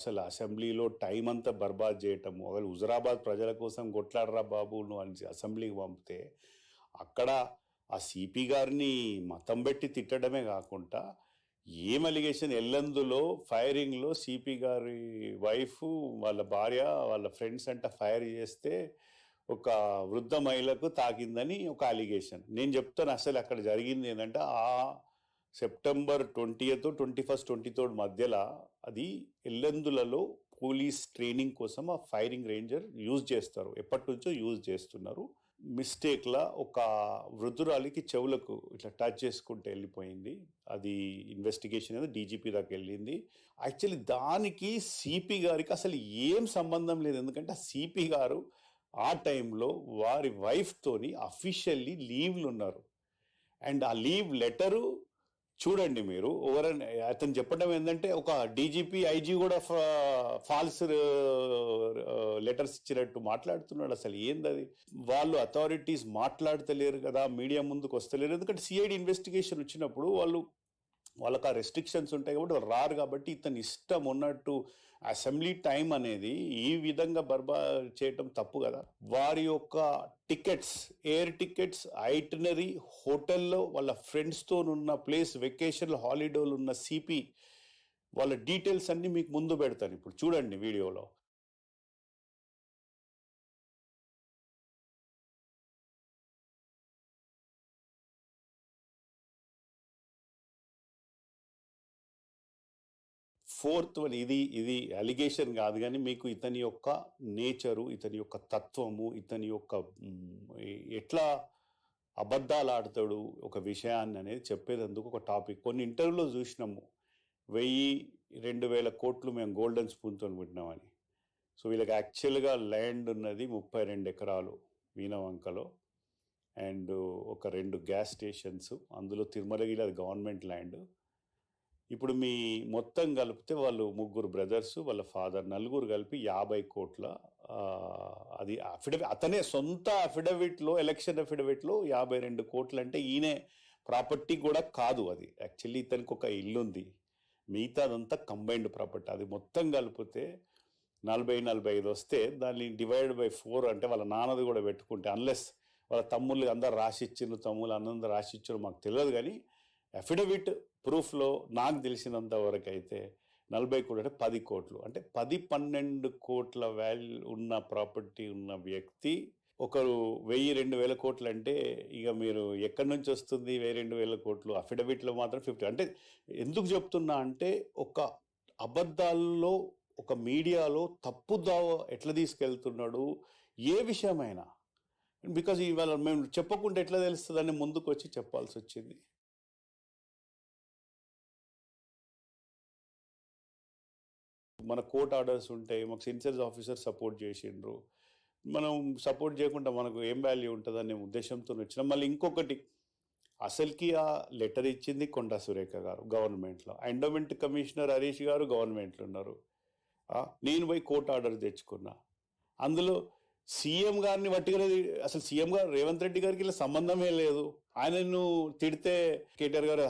అసలు అసెంబ్లీలో టైం అంతా బర్బాద్ చేయటము, ఒకవేళ హుజరాబాద్ ప్రజల కోసం కొట్లాడరా బాబు నువ్వు అని అసెంబ్లీకి పంపితే అక్కడ ఆ సిపి గారిని మతం పెట్టి తిట్టడమే కాకుండా ఏం అలిగేషన్ ఎల్లందులో ఫైరింగ్లో సిపి గారి వైఫ్ వాళ్ళ భార్య వాళ్ళ ఫ్రెండ్స్ అంట ఫైర్ చేస్తే ఒక వృద్ధ మహిళకు తాకిందని ఒక అలిగేషన్. నేను చెప్తాను అసలు అక్కడ జరిగింది ఏంటంటే ఆ సెప్టెంబర్ 20th 21st 23rd మధ్యలో అది ఎల్లందులలో పోలీస్ ట్రైనింగ్ కోసం ఆ ఫైరింగ్ రేంజర్ యూజ్ చేస్తారు, ఎప్పటి నుంచో యూజ్ చేస్తున్నారు. మిస్టేక్లా ఒక వృద్ధురాలికి చెవులకు ఇట్లా టచ్ చేసుకుంటే వెళ్ళిపోయింది. అది ఇన్వెస్టిగేషన్ అనేది డీజీపీ దాకా వెళ్ళింది. యాక్చువల్లీ దానికి సిపి గారికి అసలు ఏం సంబంధం లేదు, ఎందుకంటే ఆ సిపి గారు ఆ టైంలో వారి వైఫ్తోని అఫీషియల్లీ లీవ్లు ఉన్నారు. అండ్ ఆ లీవ్ లెటరు చూడండి మీరు, అతను చెప్పడం ఏంటంటే ఒక డీజీపీ ఐజీ కూడా ఫాల్స్ లెటర్స్ ఇచ్చినట్టు మాట్లాడుతున్నాడు. అసలు ఏందది? వాళ్ళు అథారిటీస్ మాట్లాడతలేరు కదా, మీడియా ముందుకు వస్తలేరు, ఎందుకంటే సిఐడి ఇన్వెస్టిగేషన్ వచ్చినప్పుడు వాళ్ళకి ఆ రెస్ట్రిక్షన్స్ ఉంటాయి కాబట్టి వాళ్ళు రారు. కాబట్టి ఇతని ఇష్టం ఉన్నట్టు అసెంబ్లీ టైం అనేది ఈ విధంగా బర్బాద్ చేయటం తప్పు కదా. వారి యొక్క టికెట్స్, ఎయిర్ టికెట్స్, ఐటినరీ, హోటల్లో వాళ్ళ ఫ్రెండ్స్తో ఉన్న ప్లేస్, వెకేషన్ హాలిడేలు ఉన్న సిపి వాళ్ళ డీటెయిల్స్ అన్ని మీకు ముందు పెడతాను, ఇప్పుడు చూడండి వీడియోలో. ఫోర్త్ వన్, ఇది అలిగేషన్ కాదు, కానీ మీకు ఇతని యొక్క నేచరు, ఇతని యొక్క తత్వము, ఇతని యొక్క ఎట్లా అబద్ధాలు ఆడతాడు ఒక విషయాన్ని అనేది చెప్పేందుకు ఒక టాపిక్. కొన్ని ఇంటర్వ్యూలో చూసినాము 1000-2000 కోట్లు మేము గోల్డెన్ స్పూన్తో పెట్టినామని. సో వీళ్ళకి యాక్చువల్గా ల్యాండ్ ఉన్నది 32 ఎకరాలు వీణవంకలో, అండ్ ఒక 2 గ్యాస్ స్టేషన్స్, అందులో తిరుమలగిరి అది గవర్నమెంట్ ల్యాండ్. ఇప్పుడు మీ మొత్తం కలిపితే వాళ్ళు 3 బ్రదర్స్, వాళ్ళ ఫాదర్, నలుగురు కలిపి 50 కోట్ల, అది అఫిడవిట్, అతనే సొంత అఫిడవిట్లో, ఎలక్షన్ అఫిడవిట్లో 52 కోట్లు. అంటే ఈయనే ప్రాపర్టీ కూడా కాదు అది, యాక్చువల్లీ ఇతనికి ఒక ఇల్లు ఉంది, మిగతా అదంతా కంబైన్డ్ ప్రాపర్టీ. అది మొత్తం కలిపితే 40-45 వస్తే దాన్ని డివైడ్ బై 4 అంటే వాళ్ళ నాన్నది కూడా పెట్టుకుంటే, అన్లెస్ వాళ్ళ తమ్ముళ్ళు అందరు రాసిచ్చిన, తమ్ముళ్ళు అందరూ రాసిచ్చారు మాకు తెలియదు, కానీ అఫిడవిట్ ప్రూఫ్లో నాకు తెలిసినంత వరకు అయితే 40 కోట్లు అంటే 10 కోట్లు, అంటే 10-12 కోట్ల వాల్యూ ఉన్న ప్రాపర్టీ ఉన్న వ్యక్తి ఒకరు 1000-2000 కోట్లు అంటే ఇక మీరు ఎక్కడి నుంచి వస్తుంది 1000-2000 కోట్లు? అఫిడవిట్లో మాత్రం 50. అంటే ఎందుకు చెప్తున్నా అంటే ఒక అబద్ధాల్లో, ఒక మీడియాలో తప్పుదావ ఎట్లా తీసుకెళ్తున్నాడు ఏ విషయమైనా, బికాజ్ ఇవాళ మేము చెప్పకుండా ఎట్లా తెలుస్తుందని ముందుకు వచ్చి చెప్పాల్సి వచ్చింది. మన కోర్ట్ ఆర్డర్స్ ఉంటాయి, మాకు సెన్సర్స్ ఆఫీసర్ సపోర్ట్ చేసిండ్రు, మనం సపోర్ట్ చేయకుండా మనకు ఏం వాల్యూ ఉంటుందనే ఉద్దేశంతో వచ్చినాం. మళ్ళీ ఇంకొకటి, అసలుకి ఆ లెటర్ ఇచ్చింది కొండా సురేఖ గారు గవర్నమెంట్లో, ఎండోమెంట్ కమిషనర్ హరీష్ గారు గవర్నమెంట్లో ఉన్నారు. నేను పోయి కోర్ట్ ఆర్డర్ తెచ్చుకున్నా, అందులో సీఎం గారిని పట్టుకునే, అసలు సీఎం గారు రేవంత్ రెడ్డి గారికి ఇలా సంబంధమే లేదు. ఆయనను తిడితే కేటీఆర్ గారు